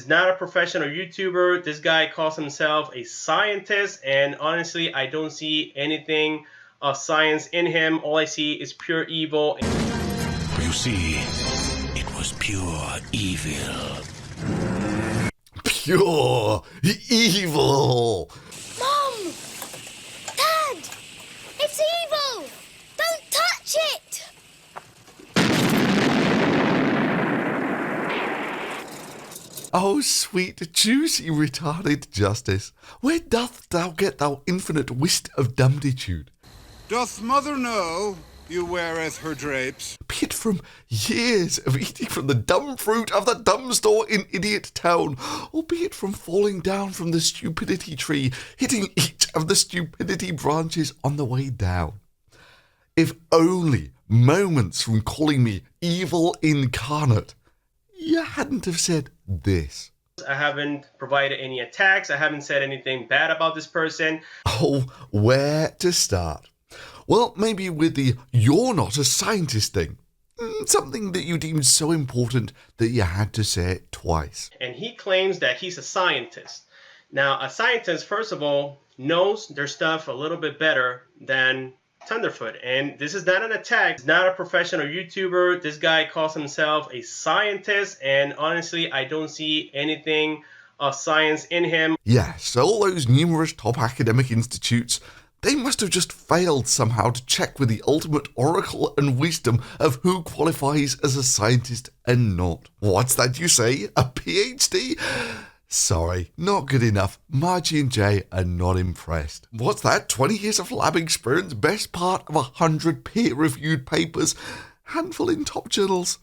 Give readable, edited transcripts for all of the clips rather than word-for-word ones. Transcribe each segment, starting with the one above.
He's not a professional YouTuber. This guy calls himself a scientist, and honestly, I don't see anything of science in him. All I see is pure evil. You see, it was pure evil. Pure evil! Mom! Dad! It's evil! Don't touch it! Oh, sweet, juicy, retarded justice, where doth thou get thou infinite wist of dumbitude? Doth mother know you weareth her drapes? Be it from years of eating from the dumb fruit of the dumb store in Idiot Town, or be it from falling down from the stupidity tree, hitting each of the stupidity branches on the way down. If only moments from calling me evil incarnate, you hadn't have said this. I haven't provided any attacks. I haven't said anything bad about this person. Oh, where to start? Well, maybe with the "you're not a scientist" thing. Something that you deemed so important that you had to say it twice. And he claims that he's a scientist. Now, a scientist, first of all, knows their stuff a little bit better than Thunderf00t. And this is not an attack. He's not a professional YouTuber. This guy calls himself a scientist. And honestly, I don't see anything of science in him. Yes, all those numerous top academic institutes, they must have just failed somehow to check with the ultimate oracle and wisdom of who qualifies as a scientist and not. What's that you say? A PhD? Sorry, not good enough. Margie and Jay are not impressed. What's that? 20 years of lab experience, best part of 100 peer-reviewed papers, handful in top journals.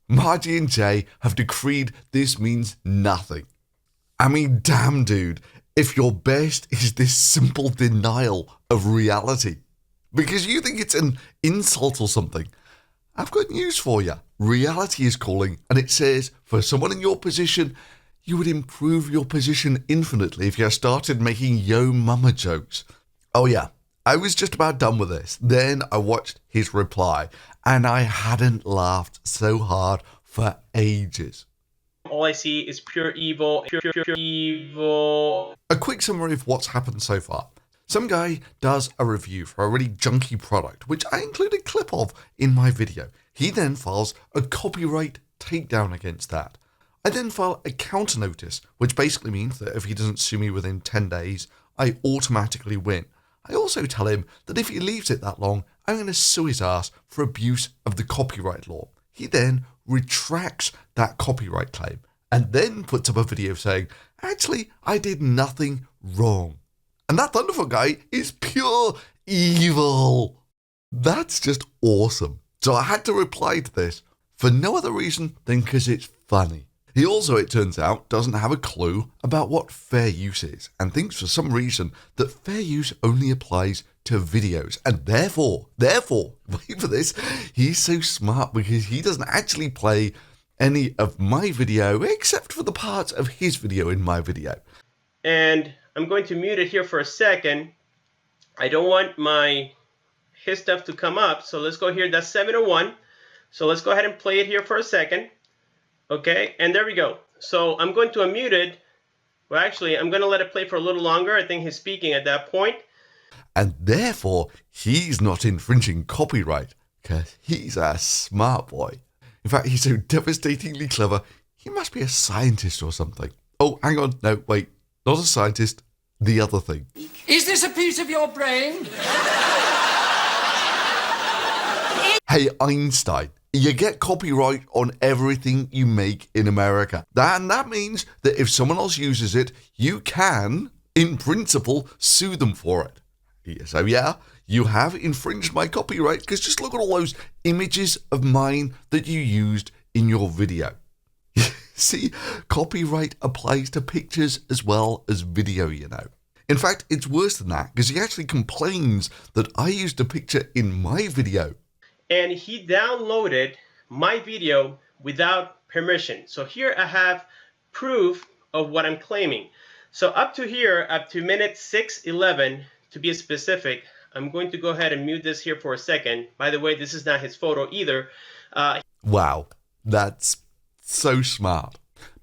Margie and Jay have decreed this means nothing. I mean, damn, dude, if your best is this simple denial of reality because you think it's an insult or something, I've got news for you. Reality is calling, and it says, for someone in your position, you would improve your position infinitely if you started making yo mama jokes. Oh yeah, I was just about done with this. Then I watched his reply, and I hadn't laughed so hard for ages. All I see is pure evil, pure evil. A quick summary of what's happened so far. Some guy does a review for a really junky product, which I included a clip of in my video. He then files a copyright takedown against that. I then file a counter notice, which basically means that if he doesn't sue me within 10 days, I automatically win. I also tell him that if he leaves it that long, I'm going to sue his ass for abuse of the copyright law. He then retracts that copyright claim and then puts up a video saying, actually, I did nothing wrong. And that Thunderf00t guy is pure evil. That's just awesome. So I had to reply to this for no other reason than because it's funny. He also, it turns out, doesn't have a clue about what fair use is and thinks for some reason that fair use only applies to videos. And therefore, wait for this, he's so smart because he doesn't actually play any of my video except for the parts of his video in my video. And I'm going to mute it here for a second. I don't want his stuff to come up. So let's go here. That's 701. So let's go ahead and play it here for a second. Okay, and there we go. So I'm going to unmute it. Well, actually, I'm going to let it play for a little longer. I think he's speaking at that point. And therefore, he's not infringing copyright because he's a smart boy. In fact, he's so devastatingly clever, he must be a scientist or something. Oh, hang on. No, wait. Not a scientist. The other thing. Is this a piece of your brain? Hey, Einstein. You get copyright on everything you make in America. And that means that if someone else uses it, you can, in principle, sue them for it. So yeah, you have infringed my copyright because just look at all those images of mine that you used in your video. See, copyright applies to pictures as well as video, you know. In fact, it's worse than that because he actually complains that I used a picture in my video. And he downloaded my video without permission. So here I have proof of what I'm claiming. So up to here, up to minute 6:11, to be specific, I'm going to go ahead and mute this here for a second. By the way, this is not his photo either. Wow, that's so smart.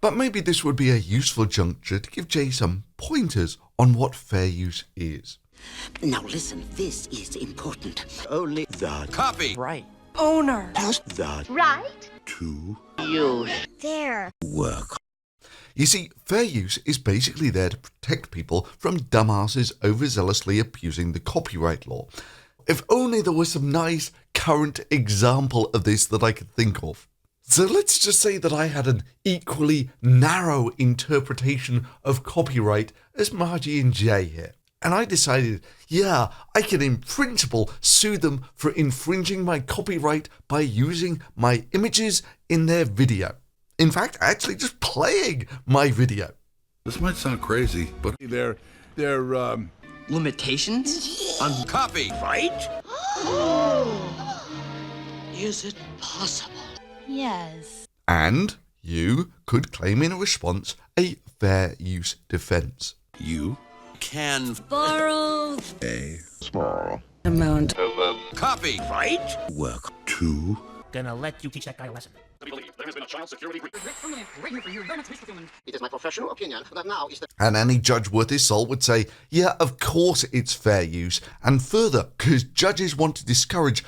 But maybe this would be a useful juncture to give Jay some pointers on what fair use is. Now listen, this is important. Only the Copy. Right. Owner. plus the Right? to Use. There. work. You see, fair use is basically there to protect people from dumbasses overzealously abusing the copyright law. If only there was some nice current example of this that I could think of. So let's just say that I had an equally narrow interpretation of copyright as Margie and Jay here. And I decided, yeah, I can in principle sue them for infringing my copyright by using my images in their video. In fact, actually just playing my video. This might sound crazy, but they're Limitations? Copy. Right? Is it possible? Yes. And you could claim in response a fair use defense. you Can Borrow. a Amount. Copy. right? Work to Gonna let you teach that guy a lesson. It is my professional opinion that now is the And any judge worth his salt would say, yeah, of course it's fair use. And further, because judges want to discourage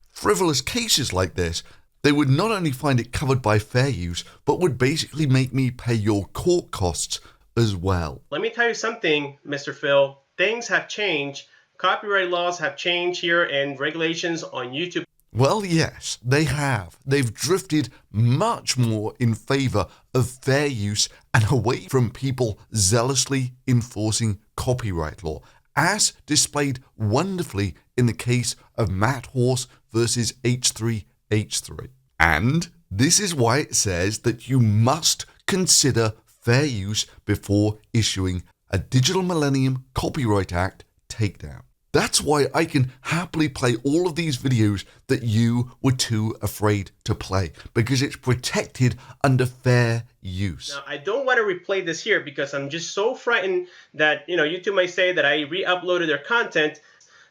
frivolous cases like this, they would not only find it covered by fair use, but would basically make me pay your court costs as well. Let me tell you something, Mr. Phil. Things have changed. Copyright laws have changed here and regulations on YouTube. Well, yes, they have. They've drifted much more in favour of fair use and away from people zealously enforcing copyright law, as displayed wonderfully in the case of Matt Horse versus H3H3. And this is why it says that you must consider fair use before issuing a Digital Millennium Copyright Act takedown. That's why I can happily play all of these videos that you were too afraid to play, because it's protected under fair use. Now, I don't want to replay this here because I'm just so frightened that, YouTube might say that I re-uploaded their content.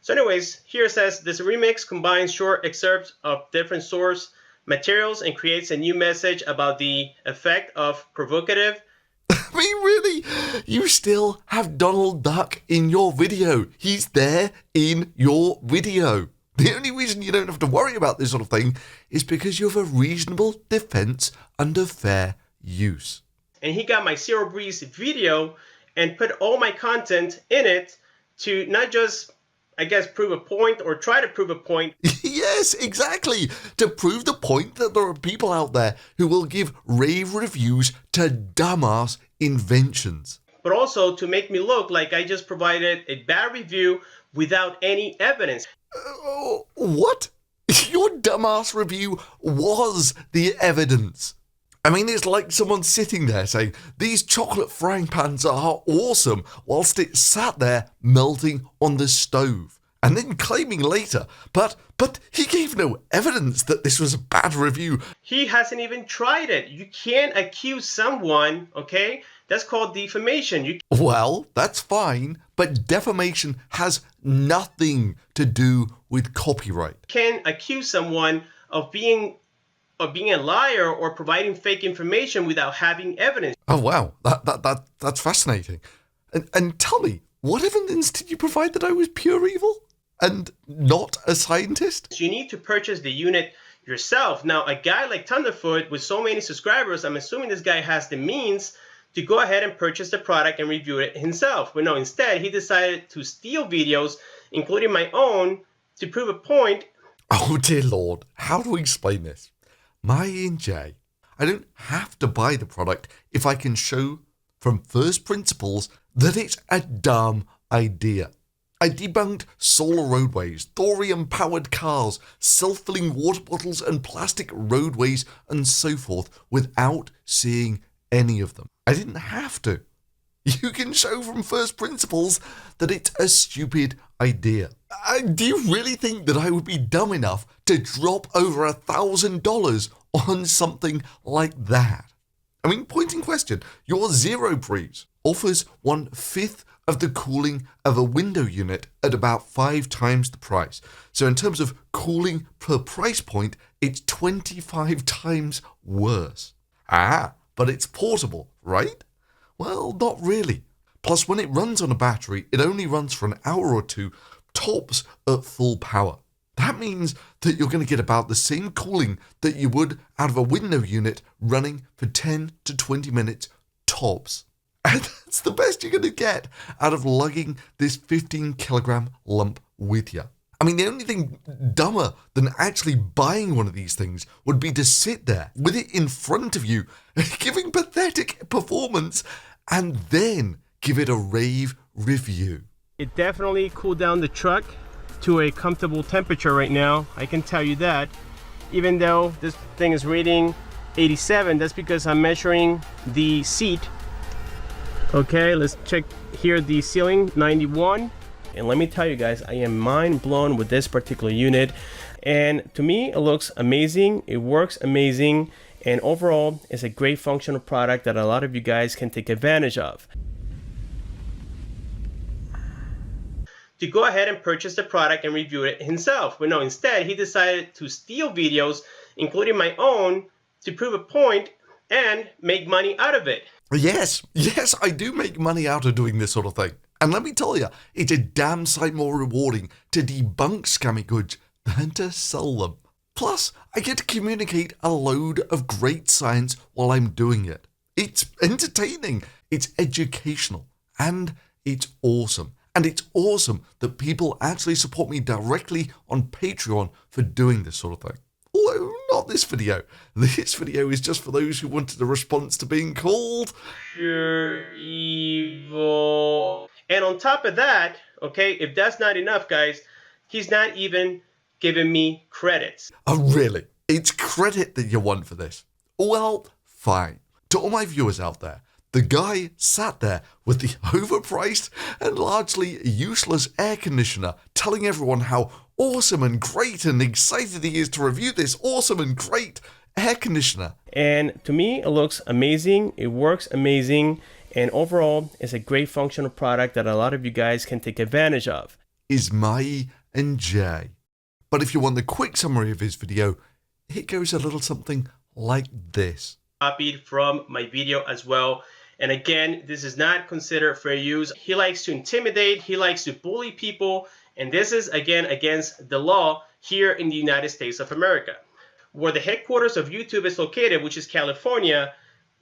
So anyways, here it says, this remix combines short excerpts of different source materials and creates a new message about the effect of provocative. I mean, really? You still have Donald Duck in your video. He's there in your video. The only reason you don't have to worry about this sort of thing is because you have a reasonable defense under fair use. And he got my Zero Breeze video and put all my content in it to not just, I guess, prove a point or try to prove a point. Yes, exactly. To prove the point that there are people out there who will give rave reviews to dumbass inventions. But also to make me look like I just provided a bad review without any evidence. What? Your dumbass review was the evidence. I mean, it's like someone sitting there saying, these chocolate frying pans are awesome, whilst it sat there melting on the stove. And then claiming later, but he gave no evidence that this was a bad review. He hasn't even tried it. You can't accuse someone, okay? That's called defamation. Well, that's fine, but defamation has nothing to do with copyright. You can't accuse someone of being a liar or providing fake information without having evidence. Oh wow, that's fascinating. And tell me, what evidence did you provide that I was pure evil and not a scientist? You need to purchase the unit yourself. Now, a guy like Thunderf00t with so many subscribers, I'm assuming this guy has the means to go ahead and purchase the product and review it himself. But no, instead, he decided to steal videos, including my own, to prove a point. Oh dear Lord, how do we explain this? My and Jay, I don't have to buy the product if I can show from first principles that it's a dumb idea. I debunked solar roadways, thorium-powered cars, self-filling water bottles and plastic roadways and so forth without seeing any of them. I didn't have to. You can show from first principles that it's a stupid idea. Do you really think that I would be dumb enough to drop over $1,000 on something like that? I mean, point in question, your Zero Breeze offers 1/5 of the cooling of a window unit at about 5 times the price. So in terms of cooling per price point, it's 25 times worse. but it's portable, right? Well, not really. Plus, when it runs on a battery, it only runs for an hour or two, tops at full power. That means that you're going to get about the same cooling that you would out of a window unit running for 10 to 20 minutes tops. And that's the best you're going to get out of lugging this 15 kilogram lump with you. I mean, the only thing dumber than actually buying one of these things would be to sit there with it in front of you, giving pathetic performance, and then give it a rave review. It definitely cooled down the truck to a comfortable temperature right now. I can tell you that. Even though this thing is rating 87, that's because I'm measuring the seat. Okay, let's check here the ceiling, 91. And let me tell you guys, I am mind blown with this particular unit. And to me, it looks amazing. It works amazing. And overall, it's a great functional product that a lot of you guys can take advantage of. To go ahead and purchase the product and review it himself. But no, instead, he decided to steal videos, including my own, to prove a point and make money out of it. Yes, I do make money out of doing this sort of thing. And let me tell you, it's a damn sight more rewarding to debunk scammy goods than to sell them. Plus, I get to communicate a load of great science while I'm doing it. It's entertaining, it's educational, and it's awesome. And it's awesome that people actually support me directly on Patreon for doing this sort of thing. Although, not this video. This video is just for those who wanted a response to being called pure evil. And on top of that, okay, if that's not enough, guys, he's not even giving me credits. Oh, really? It's credit that you want for this? Well, fine. To all my viewers out there, the guy sat there with the overpriced and largely useless air conditioner telling everyone how awesome and great and excited he is to review this awesome and great air conditioner. And to me, it looks amazing. It works amazing. And overall, it's a great functional product that a lot of you guys can take advantage of. Is Mai and Jay. But if you want the quick summary of his video, it goes a little something like this. Copied from my video as well. And again, this is not considered fair use. He likes to intimidate, he likes to bully people, and this is again against the law here in the United States of America. Where the headquarters of YouTube is located, which is California,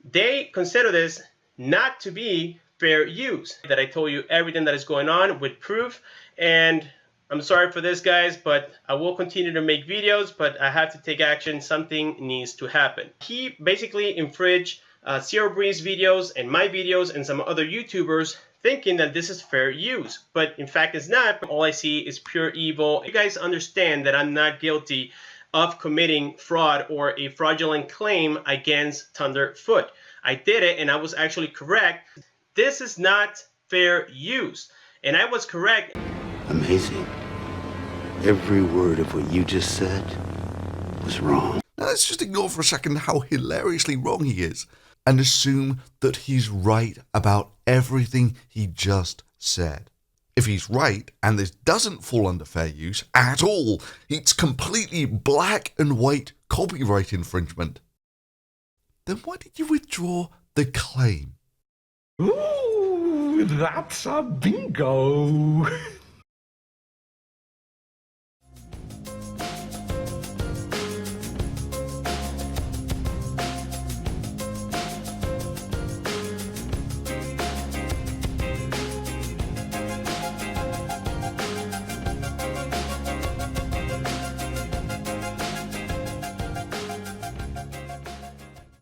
they consider this not to be fair use. That I told you everything that is going on with proof, and I'm sorry for this, guys, but I will continue to make videos, but I have to take action. Something needs to happen. He basically infringed Zero Breeze videos and my videos and some other YouTubers, thinking that this is fair use, but in fact it's not. All I see is pure evil. You guys understand that I'm not guilty of committing fraud or a fraudulent claim against Thunderf00t. I did it and I was actually correct. This is not fair use, and I was correct. Amazing. Every word of what you just said was wrong. Now let's just ignore for a second how hilariously wrong he is and assume that he's right about everything he just said. If he's right, and this doesn't fall under fair use at all, it's completely black and white copyright infringement, then why did you withdraw the claim? Ooh, that's a bingo.